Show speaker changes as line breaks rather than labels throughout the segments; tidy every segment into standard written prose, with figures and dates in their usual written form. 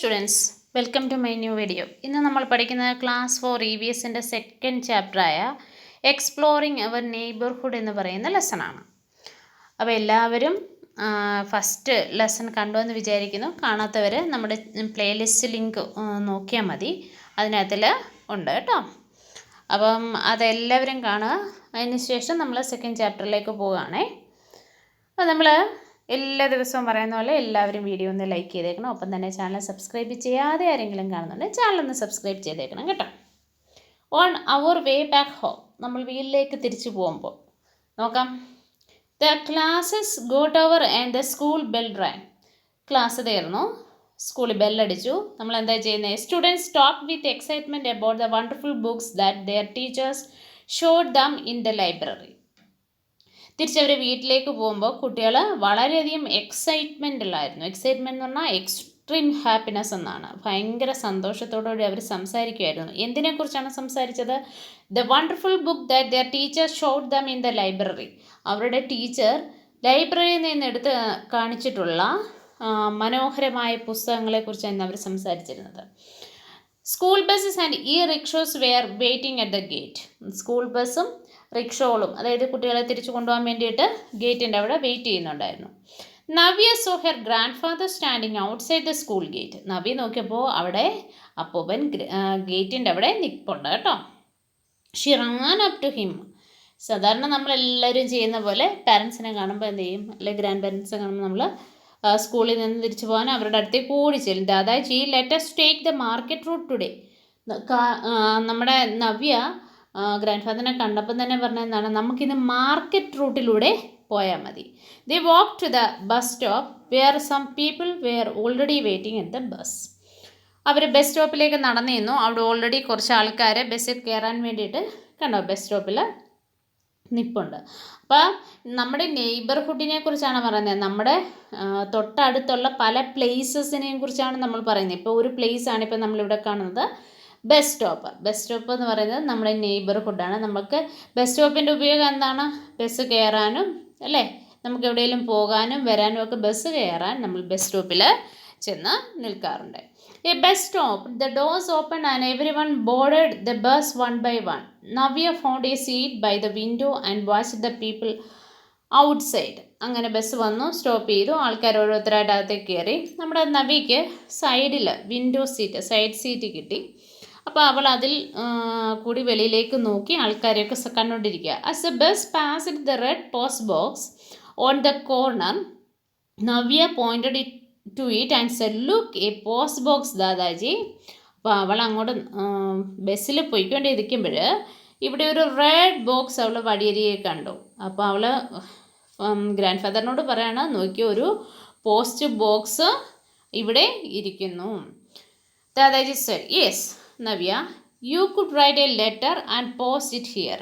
Students, welcome to my new video. ഇന്ന് നമ്മൾ പഠിക്കുന്നത് ക്ലാസ് 4 EVSൻ്റെ സെക്കൻഡ് ചാപ്റ്ററായ എക്സ്പ്ലോറിങ് അവർ നെയ്ബർഹുഡ് എന്ന് പറയുന്ന ലെസണാണ്. അപ്പോൾ എല്ലാവരും ഫസ്റ്റ് ലെസൺ കണ്ടുവെന്ന് വിചാരിക്കുന്നു. കാണാത്തവർ നമ്മുടെ പ്ലേലിസ്റ്റ് ലിങ്ക് നോക്കിയാൽ മതി, അതിനകത്തിൽ ഉണ്ട് കേട്ടോ. അപ്പം അതെല്ലാവരും കാണുക. അതിന് ശേഷം നമ്മൾ സെക്കൻഡ് ചാപ്റ്ററിലേക്ക് പോവുകയാണേ. അപ്പോൾ നമ്മൾ എല്ലാ ദിവസവും പറയുന്ന പോലെ എല്ലാവരും വീഡിയോ ഒന്ന് ലൈക്ക് ചെയ്തേക്കണം. ഒപ്പം തന്നെ ചാനൽ സബ്സ്ക്രൈബ് ചെയ്യാതെ ആരെങ്കിലും കാണുന്നുണ്ടെങ്കിൽ ചാനലൊന്ന് സബ്സ്ക്രൈബ് ചെയ്തേക്കണം കേട്ടോ. On our way back home, നമ്മൾ വീട്ടിലേക്ക് തിരിച്ചു പോകുമ്പോൾ നോക്കാം. The classes got over and the school bell rang. Class തീർന്നു, സ്കൂളിൽ ബെല്ലടിച്ചു. നമ്മൾ എന്താ ചെയ്യുന്നത്? Students talk with excitement about the wonderful books that their teachers showed them in the library. തിരിച്ചവർ വീട്ടിലേക്ക് പോകുമ്പോൾ കുട്ടികൾ വളരെയധികം എക്സൈറ്റ്മെൻറ്റിലായിരുന്നു. എക്സൈറ്റ്മെൻറ്റ് എന്ന് പറഞ്ഞാൽ എക്സ്ട്രീം ഹാപ്പിനെസ് എന്നാണ്. ഭയങ്കര സന്തോഷത്തോടുകൂടി അവർ സംസാരിക്കുമായിരുന്നു. എന്തിനെക്കുറിച്ചാണ് സംസാരിച്ചത്? The wonderful book that their teacher showed them in the library. അവരുടെ ടീച്ചർ ലൈബ്രറിയിൽ നിന്ന് എടുത്ത് കാണിച്ചിട്ടുള്ള മനോഹരമായ പുസ്തകങ്ങളെക്കുറിച്ചാണ് അവർ സംസാരിച്ചിരുന്നത്. School buses and rickshaws were waiting at the gate. School ബസ്സും റിക്ഷോളും, അതായത് കുട്ടികളെ തിരിച്ചു കൊണ്ടുപോകാൻ വേണ്ടിയിട്ട് ഗേറ്റിൻ്റെ അവിടെ വെയിറ്റ് ചെയ്യുന്നുണ്ടായിരുന്നു. Navya saw her grandfather standing outside the school gate. Navya നോക്കിയപ്പോൾ അവിടെ അപ്പൂപ്പൻ ഗേറ്റിൻ്റെ അവിടെ നിൽപ്പുണ്ട് കേട്ടോ. She ran up to him. സാധാരണ നമ്മളെല്ലാവരും ചെയ്യുന്ന പോലെ പാരൻസിനെ കാണുമ്പോൾ എന്ത് ചെയ്യും, അല്ലെങ്കിൽ ഗ്രാൻഡ് പാരൻസിനെ കാണുമ്പോൾ നമ്മൾ സ്കൂളിൽ നിന്ന് തിരിച്ചു പോകാൻ അവരുടെ അടുത്തേക്ക് ഓടി ചെല്ലും. Dadaji let us take the market route today. നമ്മുടെ നവ്യ ഗ്രാൻഡ് ഫാദറിനെ കണ്ടപ്പം തന്നെ പറഞ്ഞതാണ്, നമുക്കിന്ന് മാർക്കറ്റ് റൂട്ടിലൂടെ പോയാൽ മതി. They walk to the bus stop where some people were already waiting at the bus. അവർ ബസ് സ്റ്റോപ്പിലേക്ക് നടന്നിരുന്നു. അവിടെ ഓൾറെഡി കുറച്ച് ആൾക്കാർ ബസ്സിൽ കയറാൻ വേണ്ടിയിട്ട് കണ്ടോ ബസ് സ്റ്റോപ്പിൽ നിൽപ്പുണ്ട്. അപ്പോൾ നമ്മുടെ നെയ്ബർഹുഡിനെ കുറിച്ചാണ് പറയുന്നത്. നമ്മുടെ തൊട്ടടുത്തുള്ള പല പ്ലേസസിനെയും കുറിച്ചാണ് നമ്മൾ പറയുന്നത്. ഇപ്പോൾ ഒരു പ്ലേസാണ് ഇപ്പോൾ നമ്മളിവിടെ കാണുന്നത്, ബസ് സ്റ്റോപ്പ്. ബസ് സ്റ്റോപ്പ് എന്ന് പറയുന്നത് നമ്മുടെ നെയ്ബർഹുഡാണ്. നമുക്ക് ബസ് സ്റ്റോപ്പിൻ്റെ ഉപയോഗം എന്താണ്? ബസ് കയറാനും അല്ലേ, നമുക്ക് എവിടെയെങ്കിലും പോകാനും വരാനും ഒക്കെ ബസ് കയറാൻ നമ്മൾ ബസ് സ്റ്റോപ്പിൽ ചെന്ന് നിൽക്കാറുണ്ട്. A bus stop, the doors open and everyone boarded the bus one by one. Navya found a seat by the window and watch the people outside. അങ്ങനെ ബസ് വന്നു, സ്റ്റോപ്പ് ചെയ്തു, ആൾക്കാർ ഓരോരുത്തരായിട്ട് അകത്തേക്ക് കയറി. നമ്മുടെ നവ്യയ്ക്ക് സൈഡിൽ വിൻഡോ സീറ്റ്, സൈഡ് സീറ്റ് കിട്ടി. അപ്പോൾ അവൾ അതിൽ കൂടി വെളിയിലേക്ക് നോക്കി ആൾക്കാരെയൊക്കെ കണ്ടുകൊണ്ടിരിക്കുക. As a bus passed the red post box on the corner, Navya pointed it to it and said, look a post box Dadaji. അപ്പോൾ അവൾ അങ്ങോട്ട് ബസ്സിൽ പോയിക്കൊണ്ടിരിക്കുമ്പോൾ ഇവിടെ ഒരു റെഡ് ബോക്സ് അവൾ വഴിയരികെ കണ്ടു. അപ്പോൾ അവൾ ഗ്രാൻഡ് ഫാദറിനോട് പറയാണ്, നോക്കിയ ഒരു പോസ്റ്റ് ബോക്സ് ഇവിടെ ഇരിക്കുന്നു. Dadaji said, yes Navya, you could write a letter and post it here.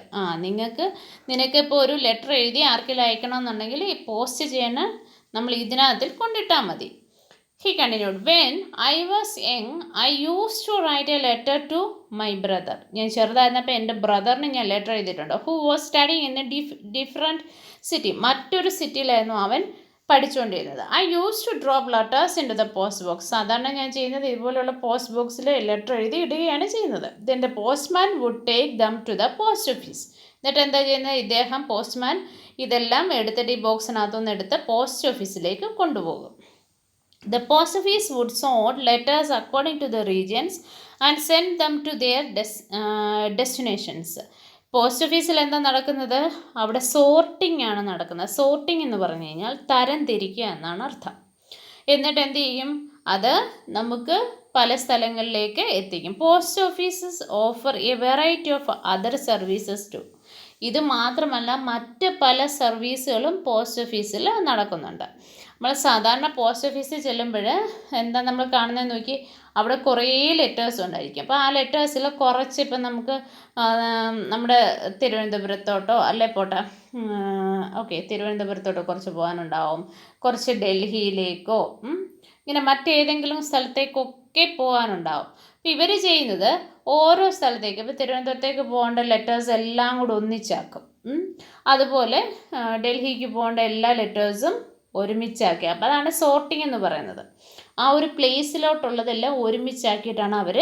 നിനക്കിപ്പോൾ ഒരു ലെറ്റർ എഴുതി ആർക്കെങ്കിലും അയക്കണമെന്നുണ്ടെങ്കിൽ ഈ പോസ്റ്റ് ചെയ്യാൻ നമ്മൾ ഇതിനകത്തിൽ കൊണ്ടിട്ടാൽ മതി. He continued, when I was young I use to write a letter to my brother. ഞാൻ ചെറുതായിരുന്നപ്പോൾ എൻ്റെ ബ്രദറിന് ഞാൻ ലെറ്റർ എഴുതിയിട്ടുണ്ട്. Who was studying in a different city. മറ്റൊരു സിറ്റിയിലായിരുന്നു അവൻ പഠിച്ചുകൊണ്ടിരുന്നത്. I use to drop letters in to the post box. സാധാരണ ഞാൻ ചെയ്യുന്നത് ഇതുപോലെയുള്ള പോസ്റ്റ് ബോക്സിൽ ലെറ്റർ എഴുതി ഇടുകയാണ് ചെയ്യുന്നത്. Then the postman would take them to the post office. എന്നിട്ട് എന്താ ചെയ്യുന്നത്? ഇദ്ദേഹം പോസ്റ്റ്മാൻ ഇതെല്ലാം എടുത്തിട്ട് ഈ ബോക്സിനകത്തുനിന്ന് എടുത്ത് പോസ്റ്റ് ഓഫീസിലേക്ക് കൊണ്ടുപോകും. The post office would sort letters according to the regions and send them to their destinations. Post ഓഫീസിൽ എന്താ നടക്കുന്നത്? അവിടെ സോർട്ടിംഗ് ആണ് നടക്കുന്നത്. സോർട്ടിംഗ് എന്ന് പറഞ്ഞു കഴിഞ്ഞാൽ തരം തിരിക്കുക എന്നാണ് അർത്ഥം. എന്നിട്ട് എന്ത് ചെയ്യും? അത് നമുക്ക് പല സ്ഥലങ്ങളിലേക്ക് എത്തിക്കും. Post offices offer a variety of other services too. ഇത് മാത്രമല്ല മറ്റ് പല സർവീസുകളും പോസ്റ്റ് ഓഫീസിൽ നടക്കുന്നുണ്ട്. നമ്മൾ സാധാരണ പോസ്റ്റ് ഓഫീസിൽ ചെല്ലുമ്പോൾ എന്താ നമ്മൾ കാണുന്നതെന്ന് നോക്കി, അവിടെ കുറേ ലെറ്റേഴ്സ് ഉണ്ടായിരിക്കും. അപ്പോൾ ആ ലെറ്റേഴ്സിൽ കുറച്ച് ഇപ്പം നമുക്ക് നമ്മുടെ തിരുവനന്തപുരത്തോട്ടോ അല്ലേ പോട്ടെ, ഓക്കെ, തിരുവനന്തപുരത്തോട്ടോ കുറച്ച് പോകാനുണ്ടാവും, കുറച്ച് ഡൽഹിയിലേക്കോ ഇങ്ങനെ മറ്റേതെങ്കിലും സ്ഥലത്തേക്കൊക്കെ പോകാനുണ്ടാവും. അപ്പോൾ ഇവർ ചെയ്യുന്നത് ഓരോ സ്ഥലത്തേക്ക്, ഇപ്പോൾ തിരുവനന്തപുരത്തേക്ക് പോകേണ്ട ലെറ്റേഴ്സ് എല്ലാം കൂടെ ഒന്നിച്ചാക്കും. അതുപോലെ ഡൽഹിക്ക് പോകേണ്ട എല്ലാ ലെറ്റേഴ്സും ഒരുമിച്ചാക്കി. അപ്പോൾ അതാണ് സോർട്ടിംഗ് എന്ന് പറയുന്നത്. ആ ഒരു പ്ലേസിലോട്ടുള്ളതെല്ലാം ഒരുമിച്ചാക്കിയിട്ടാണ് അവർ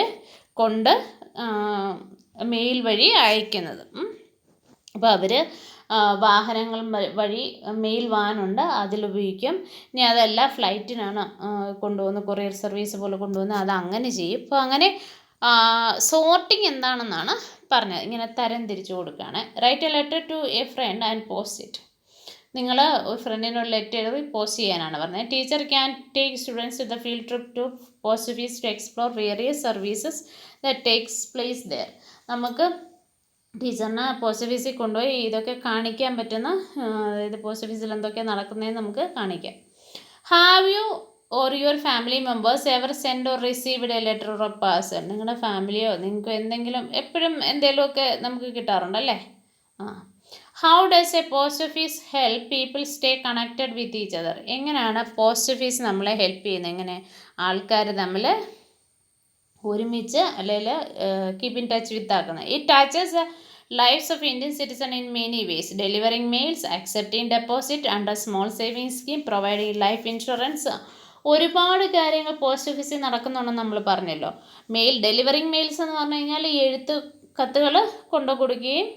കൊണ്ട് മെയിൽ വഴി അയക്കുന്നത്. അപ്പോൾ അവർ വാഹനങ്ങൾ വഴി മെയിൽ വാനുണ്ട്, അതിലുപയോഗിക്കും. ഇനി അതല്ല ഫ്ലൈറ്റിനാണ് കൊണ്ടുപോകുന്നത്, കൊറിയർ സർവീസ് പോലെ കൊണ്ടുപോകുന്നത്, അത് അങ്ങനെ ചെയ്യും. അപ്പോൾ അങ്ങനെ സോർട്ടിങ് എന്താണെന്നാണ് പറഞ്ഞത്. ഇങ്ങനെ തരം തിരിച്ചു കൊടുക്കുകയാണ്. Write a letter to a friend and post it. നിങ്ങൾ ഒരു ഫ്രണ്ടിനൊരു ലെറ്റർ എഴുതി പോസ്റ്റ് ചെയ്യാനാണ് പറഞ്ഞത്. Teacher can take students to the field trip to post office to explore various services that takes place there. നമുക്ക് ടീച്ചറിനെ പോസ്റ്റ് ഓഫീസിൽ കൊണ്ടുപോയി ഇതൊക്കെ കാണിക്കാൻ പറ്റുന്ന, അതായത് പോസ്റ്റ് ഓഫീസിൽ എന്തൊക്കെയാണ് നടക്കുന്നതെന്ന് നമുക്ക് കാണിക്കാം. Have you or your family members ever send or received a letter or parcel? നിങ്ങളുടെ ഫാമിലിയോ നിങ്ങൾക്ക് എന്തെങ്കിലും എപ്പോഴും എന്തെങ്കിലുമൊക്കെ നമുക്ക് കിട്ടാറുണ്ടല്ലേ. How does a post office help people stay connected with each other? എങ്ങനെയാണ് പോസ്റ്റ് ഓഫീസ് നമ്മളെ ഹെൽപ്പ് ചെയ്യുന്നത്? എങ്ങനെ ആൾക്കാർ തമ്മിൽ ഒരുമിച്ച് അല്ലെങ്കിൽ കീപ്പ് ഇൻ ടച്ച് വിത്ത് ആക്കുന്നത്? It touches lives of Indian citizen in many ways, delivering mails, accepting deposit under small savings scheme, providing life insurance. ഒരുപാട് കാര്യങ്ങൾ പോസ്റ്റ് ഓഫീസിൽ നടക്കുന്നുണ്ടെന്ന് നമ്മൾ പറഞ്ഞല്ലോ. ഡെലിവറിങ് മെയിൽസ് എന്ന് പറഞ്ഞു കഴിഞ്ഞാൽ ഈ എഴുത്ത് കത്തുകൾ കൊണ്ടു കൊടുക്കുകയും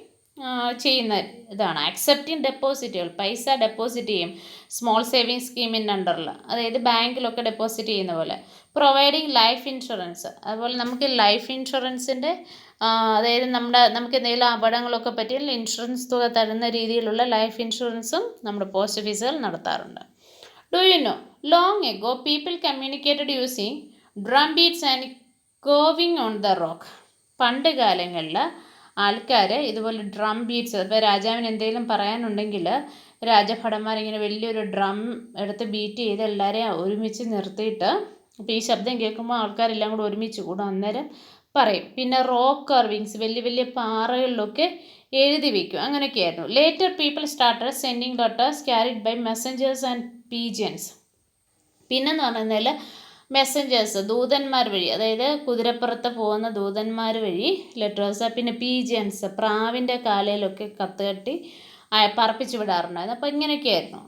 ചെയ്യുന്ന ഇതാണ്. അക്സെപ്റ്റിംഗ് ഡെപ്പോസിറ്റുകൾ, പൈസ ഡെപ്പോസിറ്റ് ചെയ്യും സ്മോൾ സേവിങ് സ്കീമിൻ്റെ അണ്ടറിൽ, അതായത് ബാങ്കിലൊക്കെ ഡെപ്പോസിറ്റ് ചെയ്യുന്ന പോലെ. പ്രൊവൈഡിങ് ലൈഫ് ഇൻഷുറൻസ്, അതുപോലെ നമുക്ക് ലൈഫ് ഇൻഷുറൻസിൻ്റെ അതായത് നമുക്ക് എന്തെങ്കിലും അപകടങ്ങളൊക്കെ പറ്റിയാൽ ഇൻഷുറൻസ് തുക തരുന്ന രീതിയിലുള്ള ലൈഫ് ഇൻഷുറൻസും നമ്മുടെ പോസ്റ്റ് ഓഫീസുകൾ നടത്താറുണ്ട്. Do you know long ago people communicated using drum beats and carving on the rock? പണ്ട് കാലങ്ങളിൽ ആൾക്കാർ ഇതുപോലെ ഡ്രം ബീറ്റ്സ്, ഇപ്പോൾ രാജാവിന് എന്തെങ്കിലും പറയാനുണ്ടെങ്കിൽ രാജഭടന്മാരിങ്ങനെ വലിയൊരു ഡ്രം എടുത്ത് ബീറ്റ് ചെയ്ത് എല്ലാവരെയും ഒരുമിച്ച് നിർത്തിയിട്ട്, അപ്പോൾ ഈ ശബ്ദം കേൾക്കുമ്പോൾ ആൾക്കാരെല്ലാം കൂടെ ഒരുമിച്ച് കൂടും, അന്നേരം പറയും. പിന്നെ റോക്ക് കർവിങ്സ്, വലിയ വലിയ പാറകളിലൊക്കെ എഴുതി വയ്ക്കും, അങ്ങനെയൊക്കെയായിരുന്നു. Later people started sending letters carried by messengers and pigeons. പിന്നെന്ന് പറഞ്ഞാൽ മെസ്സഞ്ചേഴ്സ്, ദൂതന്മാർ വഴി, അതായത് കുതിരപ്പുറത്ത് പോകുന്ന ദൂതന്മാർ വഴി ലെറ്റേഴ്സ്. പിന്നെ പീജിയൻസ്, പ്രാവിൻ്റെ കാലയിലൊക്കെ കത്ത് കെട്ടി പറപ്പിച്ചു വിടാറുണ്ടായിരുന്നു. അപ്പോൾ ഇങ്ങനെയൊക്കെയായിരുന്നു.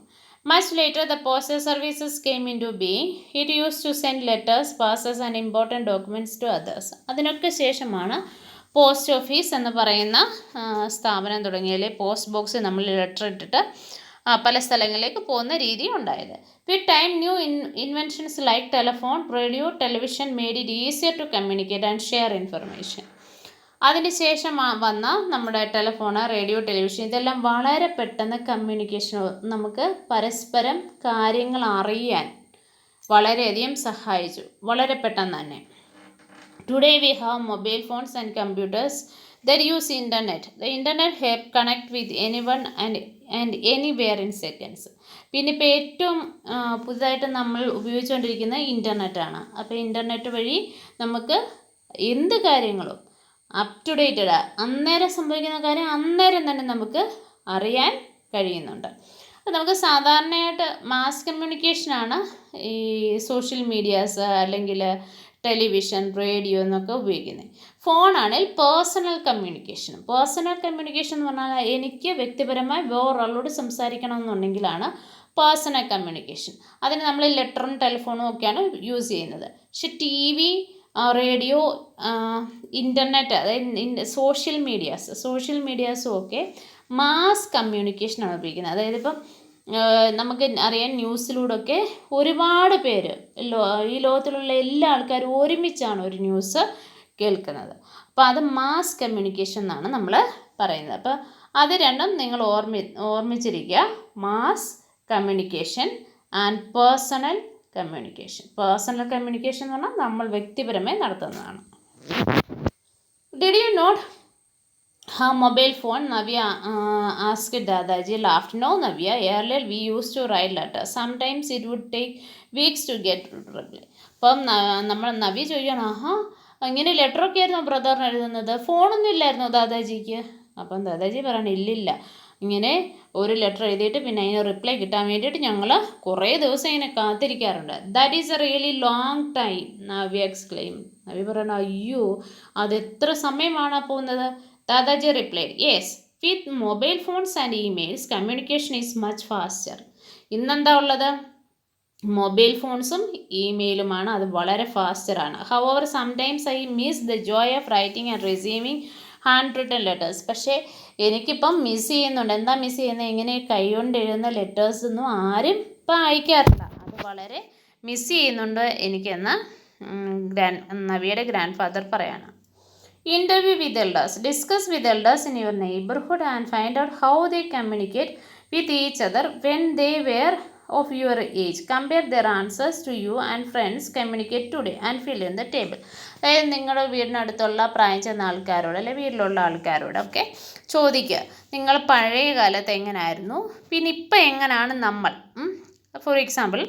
Much later, the postal services came into being. It used to send letters, parcels and important documents to others. അതിനൊക്കെ ശേഷമാണ് പോസ്റ്റ് ഓഫീസ് എന്ന് പറയുന്ന സ്ഥാപനം തുടങ്ങിയാൽ പോസ്റ്റ് ബോക്സിൽ നമ്മൾ ലെറ്റർ ഇട്ടിട്ട് പല സ്ഥലങ്ങളിലേക്ക് പോകുന്ന രീതി ഉണ്ടായത്. With time new inventions like telephone, radio, television made it easier to communicate and share information. അതിനുശേഷം വന്ന നമ്മുടെ ടെലിഫോൺ, റേഡിയോ, ടെലിവിഷൻ, ഇതെല്ലാം വളരെ പെട്ടെന്ന് കമ്മ്യൂണിക്കേഷൻ, നമുക്ക് പരസ്പരം കാര്യങ്ങൾ അറിയാൻ വളരെയധികം സഹായിച്ചു, വളരെ പെട്ടെന്ന് തന്നെ. Today we have mobile phones and computers that use internet. The internet help connect with anyone and anywhere in seconds. പിന്നെ ഇപ്പോൾ ഏറ്റവും പുതുതായിട്ട് നമ്മൾ ഉപയോഗിച്ചുകൊണ്ടിരിക്കുന്നത് ഇൻ്റർനെറ്റാണ്. അപ്പോൾ ഇൻ്റർനെറ്റ് വഴി നമുക്ക് എന്ത് കാര്യങ്ങളും അപ് ടു ഡേറ്റഡ്, അന്നേരം സംഭവിക്കുന്ന കാര്യം അന്നേരം തന്നെ നമുക്ക് അറിയാൻ കഴിയുന്നുണ്ട്. അപ്പോൾ നമുക്ക് സാധാരണയായിട്ട് മാസ് കമ്മ്യൂണിക്കേഷനാണ് ഈ സോഷ്യൽ മീഡിയാസ് അല്ലെങ്കിൽ ടെലിവിഷൻ, റേഡിയോ എന്നൊക്കെ ഉപയോഗിക്കുന്നത്. ഫോണാണെങ്കിൽ പേഴ്സണൽ കമ്മ്യൂണിക്കേഷൻ. പേഴ്സണൽ കമ്മ്യൂണിക്കേഷൻ എന്ന് പറഞ്ഞാൽ എനിക്ക് വ്യക്തിപരമായി വേറൊരാളോട് സംസാരിക്കണമെന്നുണ്ടെങ്കിലാണ് പേഴ്സണൽ കമ്മ്യൂണിക്കേഷൻ. അതിന് നമ്മൾ ലെറ്ററും ടെലിഫോണും ഒക്കെയാണ് യൂസ് ചെയ്യുന്നത്. പക്ഷെ ടി വി, റേഡിയോ, ഇൻ്റർനെറ്റ്, അതായത് സോഷ്യൽ മീഡിയാസും ഒക്കെ മാസ് കമ്മ്യൂണിക്കേഷനാണ് ഉപയോഗിക്കുന്നത്. അതായത് ഇപ്പം നമുക്ക് അറിയാൻ ന്യൂസിലൂടെയൊക്കെ ഒരുപാട് പേര്, ഈ ലോകത്തിലുള്ള എല്ലാ ആൾക്കാരും ഒരുമിച്ചാണ് ഒരു ന്യൂസ് കേൾക്കുന്നത്. അപ്പോൾ അത് മാസ് കമ്മ്യൂണിക്കേഷൻ എന്നാണ് നമ്മൾ പറയുന്നത്. അപ്പോൾ അത് രണ്ടും നിങ്ങൾ ഓർമ്മിച്ചിരിക്കുക. Mass communication and personal communication. Personal communication എന്ന് പറഞ്ഞാൽ നമ്മൾ വ്യക്തിപരമായി നടത്തുന്നതാണ്. Did you not have mobile phone? Navya asked Dadaji. Laughed. No Navya, earlier we used to write letters. Sometimes it would take weeks to get reply. അപ്പം നമ്മൾ നവ്യ ചോദിക്കണം, ഇങ്ങനെ ലെറ്ററൊക്കെ ആയിരുന്നു ബ്രദറിന് എഴുതുന്നത്, ഫോണൊന്നും ഇല്ലായിരുന്നു ദാദാജിക്ക്? അപ്പം ദാദാജി പറയണം, ഇല്ലില്ല, ഇങ്ങനെ ഒരു ലെറ്റർ എഴുതിയിട്ട് പിന്നെ അതിന് റിപ്ലൈ കിട്ടാൻ വേണ്ടിയിട്ട് ഞങ്ങൾ കുറേ ദിവസം ഇങ്ങനെ കാത്തിരിക്കാറുണ്ട്. That is a really long time, Navya exclaim. Navya പറയണം, അയ്യോ അത് എത്ര സമയമാണ് പോകുന്നത്? Dadaji replied, yes, with mobile phones and emails communication is much faster. ഇന്നെന്താ ഉള്ളത്? മൊബൈൽ ഫോൺസും ഇമെയിലുമാണ്. അത് വളരെ ഫാസ്റ്ററാണ്. However sometimes I miss the joy of writing and receiving hand written letters. പക്ഷേ എനിക്കിപ്പം മിസ് ചെയ്യുന്നുണ്ട്. എന്താ മിസ് ചെയ്യുന്നത്? ഇങ്ങനെ കൈകൊണ്ട് എഴുതുന്ന ലെറ്റേഴ്സൊന്നും ആരും ഇപ്പം അയക്കാറില്ല. അത് വളരെ മിസ് ചെയ്യുന്നുണ്ട് എനിക്കെന്ന് നവിയുടെ ഗ്രാൻഡ് ഫാദർ പറയാണ്. Interview with elders. Discuss with elders in your neighborhood and find out how they communicate with each other when they were of your age. Compare their answers to you and friends communicate today and fill in the table. അതായത് നിങ്ങളുടെ വീടിനടുത്തുള്ള പ്രായം ചെന്ന ആൾക്കാരോട് അല്ലെങ്കിൽ വീട്ടിലുള്ള ആൾക്കാരോടൊക്കെ ചോദിക്കുക, നിങ്ങൾ പഴയ കാലത്ത് എങ്ങനെയായിരുന്നു, പിന്നെ ഇപ്പം എങ്ങനെയാണ് നമ്മൾ. For example,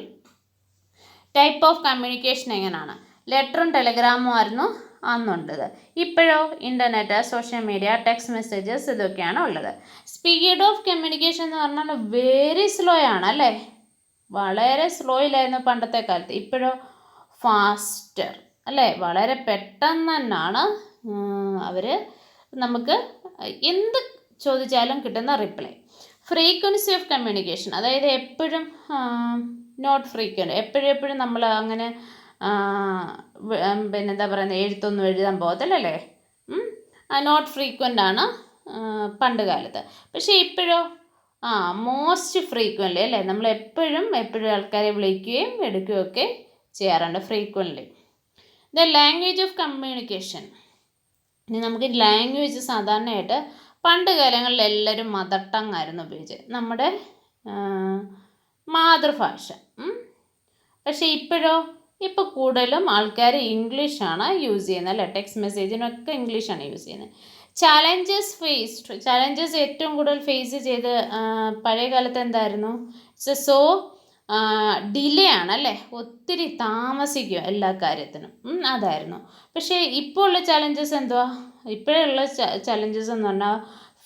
type of communication എങ്ങനെയാണ്. ലെറ്ററും ടെലഗ്രാമും ആയിരുന്നു അന്നുണ്ടത്. ഇപ്പോഴോ internet, social media, text messages, ഇതൊക്കെയാണ് ഉള്ളത്. സ്പീഡ് ഓഫ് കമ്മ്യൂണിക്കേഷൻ എന്ന് പറഞ്ഞാൽ വെരി സ്ലോ ആണ് അല്ലേ. വളരെ സ്ലോയിലായിരുന്നു പണ്ടത്തെ കാലത്ത്. ഇപ്പോഴോ ഫാസ്റ്റർ അല്ലേ. വളരെ പെട്ടെന്ന് തന്നെയാണ് അവർ നമുക്ക് എന്ത് ചോദിച്ചാലും കിട്ടുന്ന റിപ്ലൈ. ഫ്രീക്വൻസി ഓഫ് കമ്മ്യൂണിക്കേഷൻ, അതായത് എപ്പോഴും നോട്ട് ഫ്രീക്വൻറ്റ്, എപ്പോഴും നമ്മൾ അങ്ങനെ പിന്നെന്താ പറയുന്നത്, എഴുത്തൊന്നും എഴുതാൻ പോകത്തില്ലല്ലേ. നോട്ട് ഫ്രീക്വൻ്റ് ആണ് പണ്ട് കാലത്ത്. പക്ഷേ ഇപ്പോഴോ മോസ്റ്റ് ഫ്രീക്വൻ്റ്ലി അല്ലേ. നമ്മൾ എപ്പോഴും ആൾക്കാരെ വിളിക്കുകയും എടുക്കുകയും ഒക്കെ ചെയ്യാറുണ്ട്, frequently. The language of communication. ഇനി നമുക്ക് ലാംഗ്വേജ് സാധാരണയായിട്ട് പണ്ട് കാലങ്ങളിൽ എല്ലാവരും മദർ ടങ് ആയിരുന്നു ഉപയോഗിച്ചത്, നമ്മുടെ മാതൃഭാഷ. പക്ഷേ ഇപ്പോൾ കൂടുതലും ആൾക്കാർ ഇംഗ്ലീഷാണ് യൂസ് ചെയ്യുന്നത് അല്ലേ. ടെക്സ്റ്റ് മെസ്സേജിനൊക്കെ ഇംഗ്ലീഷാണ് യൂസ് ചെയ്യുന്നത്. ചാലഞ്ചസ് ഏറ്റവും കൂടുതൽ ഫേസ് ചെയ്ത് പഴയ കാലത്ത് എന്തായിരുന്നു? സോ ഡിലേ ആണല്ലേ, ഒത്തിരി താമസിക്കും എല്ലാ കാര്യത്തിനും, അതായിരുന്നു. പക്ഷേ ഇപ്പോൾ ഉള്ള ചാലഞ്ചസ് എന്തുവാ? ഇപ്പോഴുള്ള ചാലഞ്ചസ് എന്ന് പറഞ്ഞാൽ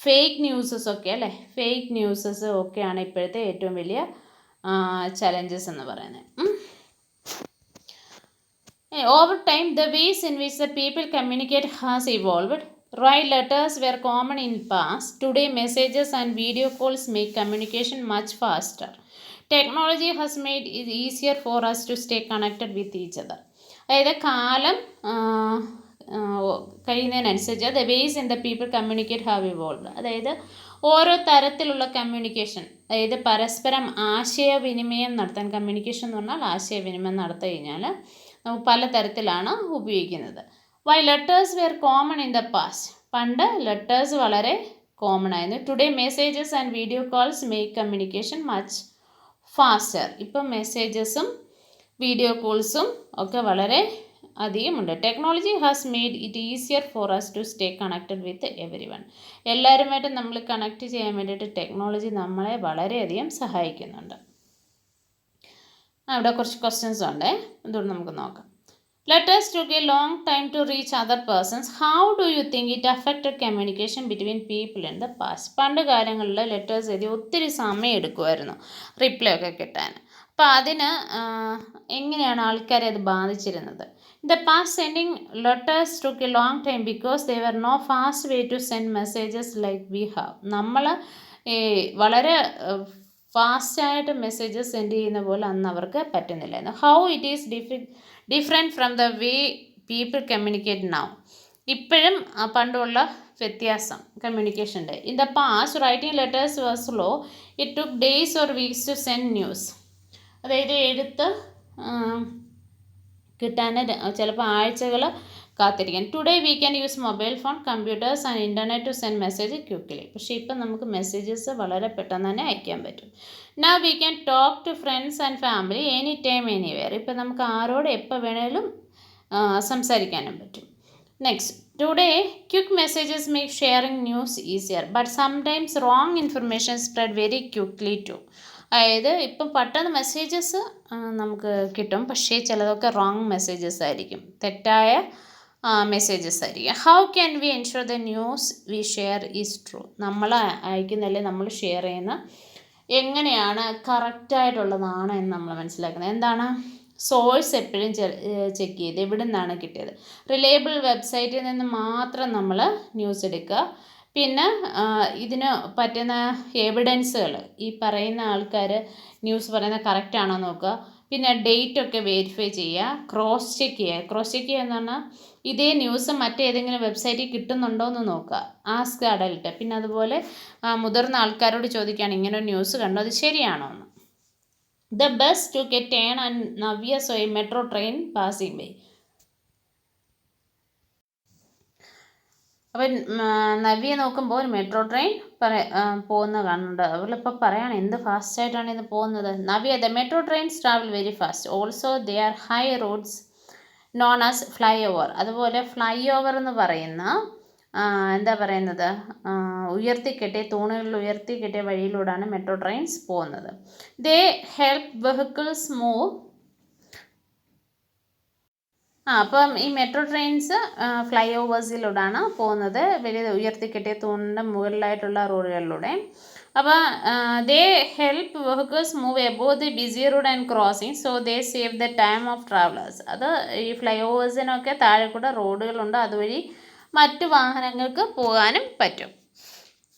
ഫേക്ക് ന്യൂസസ് ഒക്കെ അല്ലേ. ഫേക്ക് ന്യൂസസ് ഒക്കെയാണ് ഇപ്പോഴത്തെ ഏറ്റവും വലിയ ചാലഞ്ചസ് എന്ന് പറയുന്നത്. Over time, the ways in which the people communicate has evolved. Write letters were common in past. Today, messages and video calls make communication much faster. Technology has made it easier for us to stay connected with each other. അതായത് കാലം കഴിയുന്നതിനനുസരിച്ച് the ways in the people communicate have evolved. അതായത് ഓരോ തരത്തിലുള്ള communication, അതായത് പരസ്പരം ആശയവിനിമയം നടത്താൻ, communication എന്ന് പറഞ്ഞാൽ ആശയവിനിമയം നടത്തി കഴിഞ്ഞാൽ നമുക്ക് പല തരത്തിലാണ് ഉപയോഗിക്കുന്നത്. Why letters were common in the past. പണ്ട് ലെറ്റേഴ്സ് വളരെ കോമൺ ആയിരുന്നു. Today messages and video calls make communication much faster. ഇപ്പം മെസ്സേജസും വീഡിയോ കോൾസും ഒക്കെ വളരെ അധികമുണ്ട്. Technology has made it easier for us to stay connected with everyone. എല്ലാവരുമായിട്ട് നമ്മൾ കണക്ട് ചെയ്യാൻ വേണ്ടിയിട്ട് ടെക്നോളജി നമ്മളെ വളരെയധികം സഹായിക്കുന്നുണ്ട്. അവിടെ കുറച്ച് ക്വസ്റ്റ്യൻസ് ഉണ്ട്, അതുകൊണ്ട് നമുക്ക് നോക്കാം. Letters took a long time to reach other persons. How do you think it affected communication between people in the past? പണ്ട് കാലങ്ങളിൽ ലെറ്റേഴ്സ് എഴുതി ഒത്തിരി സമയം എടുക്കുമായിരുന്നു റിപ്ലൈ ഒക്കെ കിട്ടാൻ. അപ്പോൾ അതിന് എങ്ങനെയാണ് ആൾക്കാരെ അത് ബാധിച്ചിരുന്നത്? In the past, sending letters took a long time because there were no fast way to send messages like we have. നമ്മൾ വളരെ ഫാസ്റ്റായിട്ട് മെസ്സേജസ് സെൻഡ് ചെയ്യുന്ന പോലെ അന്ന് അവർക്ക് പറ്റുന്നില്ലായിരുന്നു. How it is different from the way people communicate now. ഇപ്പോഴും പണ്ടുള്ള വ്യത്യാസം കമ്മ്യൂണിക്കേഷൻ്റെ. In the past writing letters was slow. It took days or weeks to send news. അതായത് എഴുത്ത് കിട്ടാൻ ചിലപ്പോൾ ആഴ്ചകൾ കാത്തിരിക്കാൻ. Today we can use mobile phone, computers and internet to send message quickly. പക്ഷേ ഇപ്പം നമുക്ക് മെസ്സേജസ് വളരെ പെട്ടെന്ന് തന്നെ അയക്കാൻ പറ്റും. Now we can talk to friends and family any time anywhere. ഇപ്പം നമുക്ക് ആരോട് എപ്പോൾ വേണേലും സംസാരിക്കാനും പറ്റും. Next, today quick messages make sharing news easier but sometimes wrong information spread very quickly too. അതായത് ഇപ്പം പെട്ടെന്ന് മെസ്സേജസ് നമുക്ക് കിട്ടും, പക്ഷേ ചിലതൊക്കെ റോങ് മെസ്സേജസ് ആയിരിക്കും, തെറ്റായ മെസ്സേജസ് ആയിരിക്കും. How can we ensure the news we share is true. നമ്മൾ അയക്കുന്നല്ലേ, നമ്മൾ ഷെയർ ചെയ്യുന്ന എങ്ങനെയാണ് കറക്റ്റായിട്ടുള്ളതാണ് എന്ന് നമ്മൾ മനസ്സിലാക്കുന്നത്. എന്താണ്? സോഴ്സ് എപ്പോഴും ചെക്ക് ചെയ്ത് എവിടെ നിന്നാണ് കിട്ടിയത്. റിലയബിൾ വെബ്സൈറ്റിൽ നിന്ന് മാത്രം നമ്മൾ ന്യൂസ് എടുക്കുക. പിന്നെ ഇതിന് പറ്റുന്ന എവിഡൻസുകൾ, ഈ പറയുന്ന ആൾക്കാർ ന്യൂസ് പറയുന്നത് കറക്റ്റാണോ നോക്കുക. പിന്നെ ഡേറ്റ് ഒക്കെ വെരിഫൈ ചെയ്യുക, ക്രോസ് ചെക്ക് ചെയ്യുക എന്ന് പറഞ്ഞാൽ ഇതേ ന്യൂസ് മറ്റേതെങ്കിലും വെബ്സൈറ്റിൽ കിട്ടുന്നുണ്ടോ എന്ന് നോക്കുക, ആസ്ക് അഡൽട്ട്. പിന്നെ അതുപോലെ മുതിർന്ന ആൾക്കാരോട് ചോദിക്കുകയാണ് ഇങ്ങനെ ഒരു ന്യൂസ് കണ്ടോ, അത് ശരിയാണോ എന്ന്. The bus to get turn and Navya saw a metro train passing by. അപ്പം നവ്യ നോക്കുമ്പോൾ ഒരു മെട്രോ ട്രെയിൻ പോകുന്ന കാണുന്നുണ്ട്. അവളിപ്പോൾ പറയാണ് എന്ത് ഫാസ്റ്റായിട്ടാണ് ഇത് പോകുന്നത്. Navya, the metro trains travel very fast, also they are high roads known as flyover. അതുപോലെ ഫ്ലൈ ഓവർ എന്ന് പറയുന്ന എന്താ പറയുന്നത്, ഉയർത്തിക്കെട്ടിയ തൂണുകളിൽ ഉയർത്തിക്കെട്ടിയ വഴിയിലൂടെയാണ് മെട്രോ ട്രെയിൻസ് പോകുന്നത്. ദേ ഹെൽപ്പ് വെഹിക്കിൾസ് മൂവ്. അപ്പം ഈ മെട്രോ ട്രെയിൻസ് ഫ്ലൈ ഓവേഴ്സിലൂടെയാണ് പോകുന്നത്, വലിയ ഉയർത്തിക്കെട്ടിയ തൂണിൻ്റെ മുകളിലായിട്ടുള്ള റോഡുകളിലൂടെ. അപ്പോൾ they help vehicles move above the busy road and crossing, so they save the time of travellers. അത് ഈ ഫ്ലൈ ഓവേഴ്സിനൊക്കെ താഴെ കൂടെ റോഡുകളുണ്ട്, അതുവഴി മറ്റു വാഹനങ്ങൾക്ക് പോകാനും പറ്റും.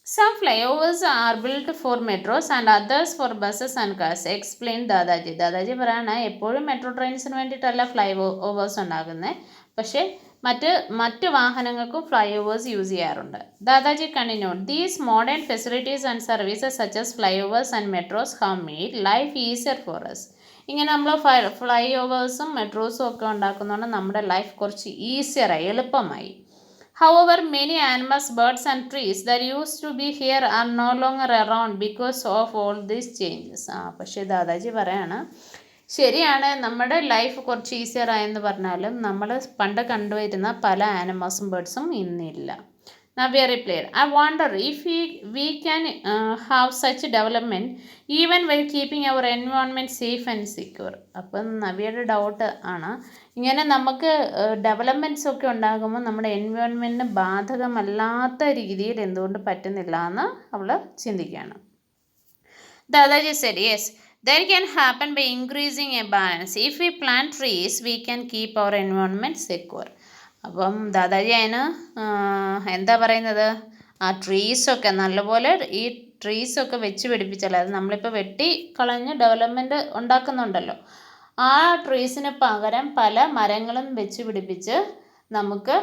Some flyovers are built for metros and others for buses and cars, explained ദാദാജി. ദാദാജി പറയാണ് എപ്പോഴും മെട്രോ ട്രെയിൻസിന് വേണ്ടിയിട്ടല്ല ഫ്ലൈ ഓവേഴ്സ് ഉണ്ടാകുന്നത്, പക്ഷേ മറ്റ് വാഹനങ്ങൾക്കും ഫ്ലൈ ഓവേഴ്സ് യൂസ് ചെയ്യാറുണ്ട്. Dadaji continued, these modern facilities and services such as flyovers and metros have made life easier for us. ഇങ്ങനെ നമ്മൾ ഫ്ലൈ ഓവേഴ്സും മെട്രോസും ഒക്കെ ഉണ്ടാക്കുന്നതുകൊണ്ട് നമ്മുടെ ലൈഫ് കുറച്ച് ഈസിയറായി, എളുപ്പമായി. However, many animals, birds and trees that used to be here are no longer around because of all these changes. പക്ഷേ ദാദാജി പറയാണ് ശരിയാണ്, നമ്മുടെ ലൈഫ് കുറച്ച് ഈസിയറായെന്ന് പറഞ്ഞാലും നമ്മൾ പണ്ട് കണ്ടുവരുന്ന പല ആനിമൽസും ബേർഡ്സും ഇന്നില്ല. Navya replied, I wonder if we can have such development even while keeping our environment safe and secure. അപ്പം നവ്യയുടെ ഡൗട്ട് ആണ്, ഇങ്ങനെ നമുക്ക് ഡെവലപ്മെൻറ്റ്സ് ഒക്കെ ഉണ്ടാകുമ്പോൾ നമ്മുടെ എൻവയോൺമെൻറ്റിന് ബാധകമല്ലാത്ത രീതിയിൽ എന്തുകൊണ്ട് പറ്റുന്നില്ല എന്ന് അവൾ ചിന്തിക്കുകയാണ്. ദാദാജി said, yes, that can happen by increasing a balance. If we plant trees, we can keep our environment secure. അപ്പം ദാദാജി അതിന് എന്താ പറയുന്നത്, ആ ട്രീസൊക്കെ നല്ലപോലെ ഈ ട്രീസൊക്കെ വെച്ച് പിടിപ്പിച്ചാൽ, അത് നമ്മളിപ്പോൾ വെട്ടി കളഞ്ഞ് ഡെവലപ്മെൻറ്റ് ഉണ്ടാക്കുന്നുണ്ടല്ലോ, ആ ട്രീസിന് പകരം പല മരങ്ങളും വെച്ച് പിടിപ്പിച്ച് നമുക്ക്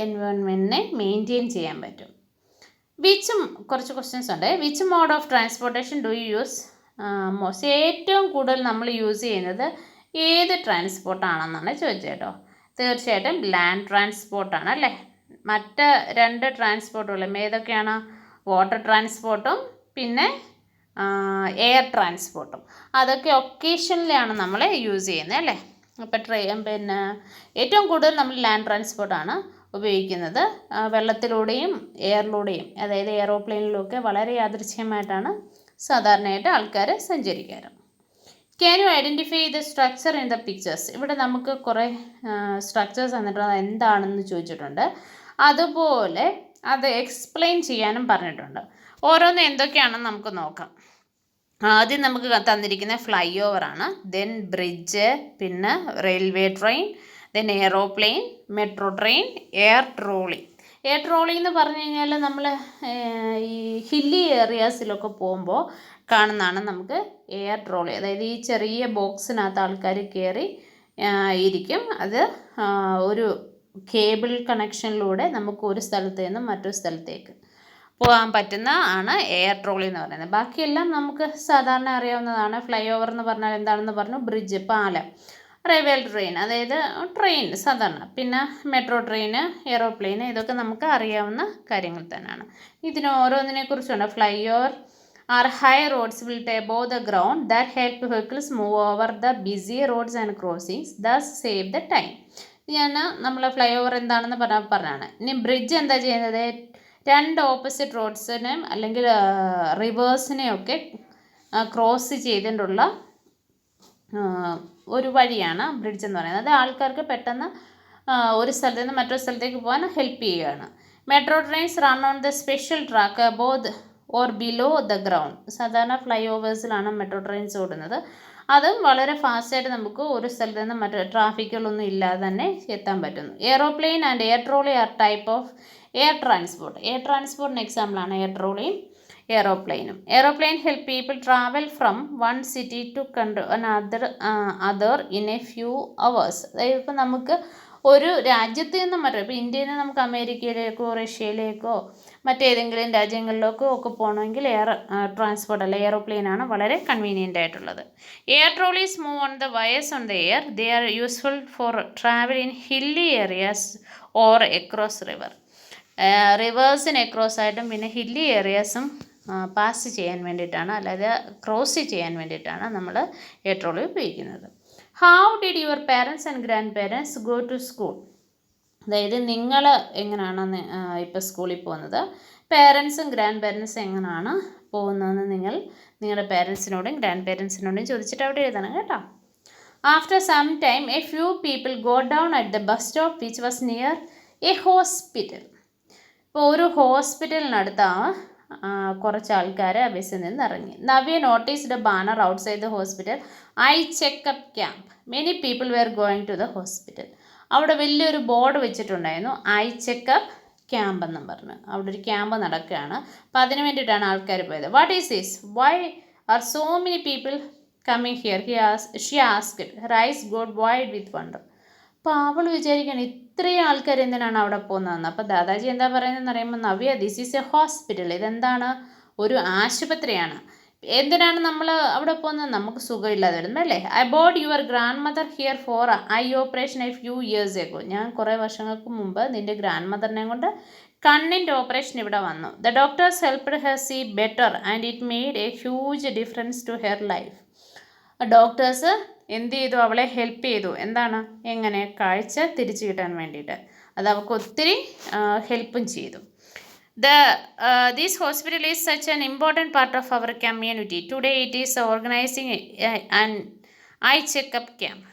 എൻവയോൺമെൻറ്റിനെ മെയിൻറ്റെയിൻ ചെയ്യാൻ പറ്റും. കുറച്ച് ക്വസ്റ്റ്യൻസ് ഉണ്ട്. Which mode of transportation do you use most? ഏറ്റവും കൂടുതൽ നമ്മൾ യൂസ് ചെയ്യുന്നത് ഏത് ട്രാൻസ്പോർട്ടാണെന്നാണ് ചോദിച്ചത് കേട്ടോ. തീർച്ചയായിട്ടും ലാൻഡ് ട്രാൻസ്പോർട്ടാണ് അല്ലേ. മറ്റ് 2 ട്രാൻസ്പോർട്ടുകളും ഏതൊക്കെയാണ്? വാട്ടർ ട്രാൻസ്പോർട്ടും പിന്നെ എയർ ട്രാൻസ്പോർട്ടും. അതൊക്കെ ഒക്കേഷനിലാണ് നമ്മൾ യൂസ് ചെയ്യുന്നത് അല്ലേ. അപ്പോൾ പിന്നെ ഏറ്റവും കൂടുതൽ നമ്മൾ ലാൻഡ് ട്രാൻസ്പോർട്ടാണ് ഉപയോഗിക്കുന്നത്. വെള്ളത്തിലൂടെയും എയറിലൂടെയും, അതായത് എയറോപ്ലെയിനിലൊക്കെ വളരെ യാദൃച്ഛികമായിട്ടാണ് സാധാരണയായിട്ട് ആൾക്കാർ സഞ്ചരിക്കാറ്. Can you identify the structure in the pictures? ഇവിടെ നമുക്ക് കുറേ സ്ട്രക്ചേഴ്സ് തന്നിട്ടുണ്ട്, എന്താണെന്ന് ചോദിച്ചിട്ടുണ്ട്. അതുപോലെ അത് എക്സ്പ്ലെയിൻ ചെയ്യാനും പറഞ്ഞിട്ടുണ്ട്. ഓരോന്നും എന്തൊക്കെയാണെന്ന് നമുക്ക് നോക്കാം. ആദ്യം നമുക്ക് തന്നിരിക്കുന്ന ഫ്ലൈ ഓവറാണ്, ദെൻ ബ്രിഡ്ജ്, പിന്നെ railway train, then aeroplane, metro train, air trolley. Air trolley എന്ന് പറഞ്ഞു കഴിഞ്ഞാൽ നമ്മൾ ഈ ഹില്ലി ഏരിയാസിലൊക്കെ പോകുമ്പോൾ കാണുന്നതാണ് നമുക്ക് എയർ ട്രോളി. അതായത് ഈ ചെറിയ ബോക്സിനകത്ത് ആൾക്കാർ കയറി ഇരിക്കും. അത് ഒരു കേബിൾ കണക്ഷനിലൂടെ നമുക്ക് ഒരു സ്ഥലത്ത് നിന്നും മറ്റൊരു സ്ഥലത്തേക്ക് പോകാൻ പറ്റുന്ന ആണ് എയർ ട്രോളി എന്ന് പറയുന്നത്. ബാക്കിയെല്ലാം നമുക്ക് സാധാരണ അറിയാവുന്നതാണ്. ഫ്ലൈ ഓവർ എന്ന് പറഞ്ഞാൽ എന്താണെന്ന് പറഞ്ഞു, ബ്രിഡ്ജ്, പാലം. റെയിൽവേ ട്രെയിൻ, അതായത് ട്രെയിൻ സാധാരണ, പിന്നെ മെട്രോ ട്രെയിന്, എയറോപ്ലെയിൻ, ഇതൊക്കെ നമുക്ക് അറിയാവുന്ന കാര്യങ്ങൾ തന്നെയാണ്. ഇതിന് ഓരോന്നിനെക്കുറിച്ചുണ്ട്. Flyover are high roads built above the ground that help vehicles move over the busy roads and crossings, thus save the time. നമ്മൾ ഫ്ലൈ ഓവർ എന്താണെന്ന് പറഞ്ഞാണ്. ഇനി ബ്രിഡ്ജ് എന്താ ചെയ്യുന്നത്? 2 ഓപ്പോസിറ്റ് റോഡ്സിനെയും അല്ലെങ്കിൽ റിവേഴ്സിനെയൊക്കെ ക്രോസ് ചെയ്തിട്ടുള്ള ഒരു വഴിയാണ് ബ്രിഡ്ജ് എന്ന് പറയുന്നത്. അത് ആൾക്കാർക്ക് പെട്ടെന്ന് ഒരു സ്ഥലത്ത് നിന്ന് മറ്റൊരു സ്ഥലത്തേക്ക് പോകാൻ ഹെൽപ്പ് ചെയ്യുകയാണ്. Metro trains run on the special track above or below the ground. സാധാരണ ഫ്ലൈ ഓവേഴ്സിലാണ് മെട്രോ ട്രെയിൻസ് ഓടുന്നത്. അതും വളരെ ഫാസ്റ്റായിട്ട് നമുക്ക് ഒരു സ്ഥലത്ത് നിന്ന് മറ്റു ട്രാഫിക്കുകളൊന്നും ഇല്ലാതെ തന്നെ എത്താൻ പറ്റുന്നു. Aeroplane and air trolley are type of air transport. Air ട്രാൻസ്പോർട്ടിന് എക്സാമ്പിളാണ് എയർ ട്രോളിയും aeroplane help people travel from one city to other in a few hours. അതായത് ഇപ്പോൾ നമുക്ക് ഒരു രാജ്യത്ത് നിന്ന് മറ്റേ ഇപ്പോൾ ഇന്ത്യയിൽ നിന്ന് നമുക്ക് അമേരിക്കയിലേക്കോ റഷ്യയിലേക്കോ മറ്റേതെങ്കിലും രാജ്യങ്ങളിലേക്കോ ഒക്കെ പോകണമെങ്കിൽ ട്രാൻസ്പോർട്ട് അല്ല എയറോപ്ലെയിനാണ് വളരെ കൺവീനിയൻ്റ് ആയിട്ടുള്ളത്. Air trolleys move on the wires on the air. They are useful for travel in hilly areas or across river. റിവേഴ്സിന് എക്രോസ് ആയിട്ടും പിന്നെ ഹില്ലി ഏരിയാസും പാസ് ചെയ്യാൻ വേണ്ടിയിട്ടാണ്, അല്ലാതെ ക്രോസ് ചെയ്യാൻ വേണ്ടിയിട്ടാണ് നമ്മൾ എയർ ട്രോളി ഉപയോഗിക്കുന്നത്. How did your parents and grandparents go to school? അതായത് നിങ്ങൾ എങ്ങനെയാണ് ഇപ്പോൾ സ്കൂളിൽ പോകുന്നത്, പേരൻസും ഗ്രാൻഡ് പാരൻസും എങ്ങനെയാണ് പോകുന്നതെന്ന് നിങ്ങൾ നിങ്ങളുടെ പാരൻസിനോടും ഗ്രാൻഡ് പാരൻസിനോടും ചോദിച്ചിട്ട് അവിടെ എഴുതണം കേട്ടോ. After some time a few people go down at the bus stop which was near a hospital. ഇപ്പോൾ ഒരു ഹോസ്പിറ്റലിനടുത്താണ് കുറച്ച് ആൾക്കാർ ബസ്സിൽ നിന്ന് ഇറങ്ങി. Navya noticed a banner outside the hospital, eye checkup camp. Many people were going to the hospital. അവിടെ വലിയൊരു ബോർഡ് വെച്ചിട്ടുണ്ടായിരുന്നു, ഐ ചെക്കപ്പ് ക്യാമ്പ് എന്നും പറഞ്ഞു. അവിടെ ഒരു ക്യാമ്പ് നടക്കുകയാണ്. അപ്പോൾ അതിന് വേണ്ടിയിട്ടാണ് ആൾക്കാർ പോയത്. What is this? Why are so many people coming here? She asked. Her eyes got wide with wonder. അപ്പോൾ അവൾ വിചാരിക്കുകയാണ് ഇത്രയും ആൾക്കാർ എന്തിനാണ് അവിടെ പോകുന്നതെന്ന്. അപ്പോൾ ദാദാജി എന്താ പറയുന്നതെന്ന് പറയുമ്പോൾ, Navya this is A hospital. ഇതെന്താണ്? ഒരു ആശുപത്രിയാണ്. എന്തിനാണ് നമ്മൾ അവിടെ പോകുന്നത്? നമുക്ക് സുഖമില്ലാതെ വരുന്നത് അല്ലേ. I boat your grand mother here for I operation A few years ago. ഞാൻ കുറേ വർഷങ്ങൾക്ക് മുമ്പ് നിൻ്റെ ഗ്രാൻഡ് മദറിനെ കൊണ്ട് കണ്ണിൻ്റെ ഓപ്പറേഷൻ ഇവിടെ വന്നു. The doctors helped her see better and it made a huge difference to her life. Doctors എന്ത് ചെയ്തു? അവളെ ഹെൽപ്പ് ചെയ്തു. എന്താണ്? എങ്ങനെ? കാഴ്ച തിരിച്ചു കിട്ടാൻ വേണ്ടിയിട്ട്. അത് അവൾക്ക് ഒത്തിരി ഹെൽപ്പും ചെയ്തു. This hospital is such an important part of our community. Today it is organizing an eye checkup camp.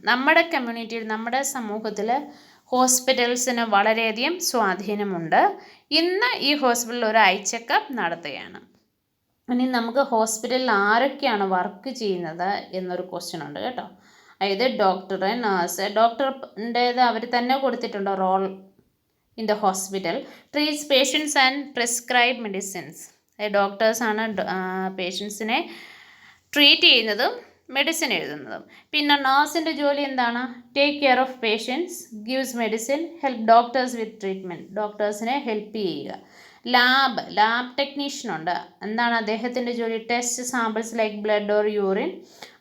നമ്മുടെ കമ്മ്യൂണിറ്റിയിൽ, നമ്മുടെ സമൂഹത്തിൽ ഹോസ്പിറ്റൽസിന് വളരെയധികം സ്വാധീനമുണ്ട്. ഇന്ന് ഈ ഹോസ്പിറ്റലിൽ ഒരു ഐ ചെക്കപ്പ് നടത്തുകയാണ്. ഇനി നമുക്ക് ഹോസ്പിറ്റലിൽ ആരൊക്കെയാണ് വർക്ക് ചെയ്യുന്നത് എന്നൊരു ക്വസ്റ്റ്യൻ ഉണ്ട് കേട്ടോ. അതായത് ഡോക്ടർ, നഴ്സ്. ഡോക്ടറിൻ്റേത് അവർ തന്നെ കൊടുത്തിട്ടുണ്ട് role in the hospital. Treats patients and prescribe medicines. ഡോക്ടേഴ്സാണ് പേഷ്യൻസിനെ ട്രീറ്റ് ചെയ്യുന്നതും മെഡിസിൻ എഴുതുന്നതും. പിന്നെ നഴ്സിൻ്റെ ജോലി എന്താണ്? Take care of patients, gives medicine, help doctors with treatment. ഡോക്ടേഴ്സിനെ ഹെൽപ്പ് ചെയ്യുക. ലാബ് ടെക്നീഷ്യനുണ്ട്. എന്താണ് അദ്ദേഹത്തിൻ്റെ ജോലി? Test samples like blood or urine.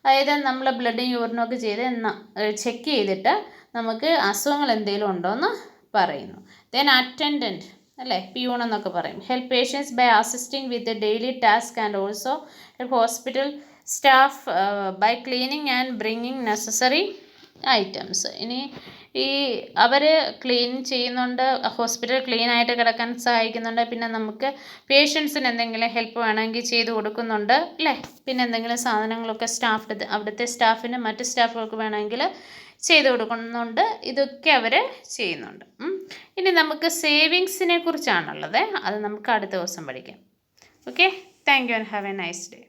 അതായത് നമ്മൾ ബ്ലഡും യൂറിനും ഒക്കെ ചെയ്ത് ചെക്ക് ചെയ്തിട്ട് നമുക്ക് അസുഖങ്ങൾ എന്തെങ്കിലും ഉണ്ടോ എന്ന് പറയുന്നു. ദെൻ അറ്റൻഡൻറ്റ് അല്ലേ, പിയൂൺ എന്നൊക്കെ പറയും. Help patients by assisting with daily task and also help hospital staff by cleaning and bringing necessary items. ഇനി അവർ ക്ലീൻ ചെയ്യുന്നുണ്ട്, ഹോസ്പിറ്റൽ ക്ലീൻ ആയിട്ട് കിടക്കാൻ സഹായിക്കുന്നുണ്ട്. പിന്നെ നമുക്ക് പേഷ്യൻസിന് എന്തെങ്കിലും ഹെൽപ്പ് വേണമെങ്കിൽ ചെയ്ത് കൊടുക്കുന്നുണ്ട് അല്ലേ. പിന്നെ എന്തെങ്കിലും സാധനങ്ങളൊക്കെ അവിടുത്തെ സ്റ്റാഫിന് മറ്റ് സ്റ്റാഫുകൾക്ക് വേണമെങ്കിൽ ചെയ്ത് കൊടുക്കുന്നുണ്ട്. ഇതൊക്കെ അവർ ചെയ്യുന്നുണ്ട്. ഇനി നമുക്ക് സേവിങ്സിനെ കുറിച്ചാണുള്ളത്. അത് നമുക്ക് അടുത്ത ദിവസം പഠിക്കാം. Okay, thank you and have A nice day.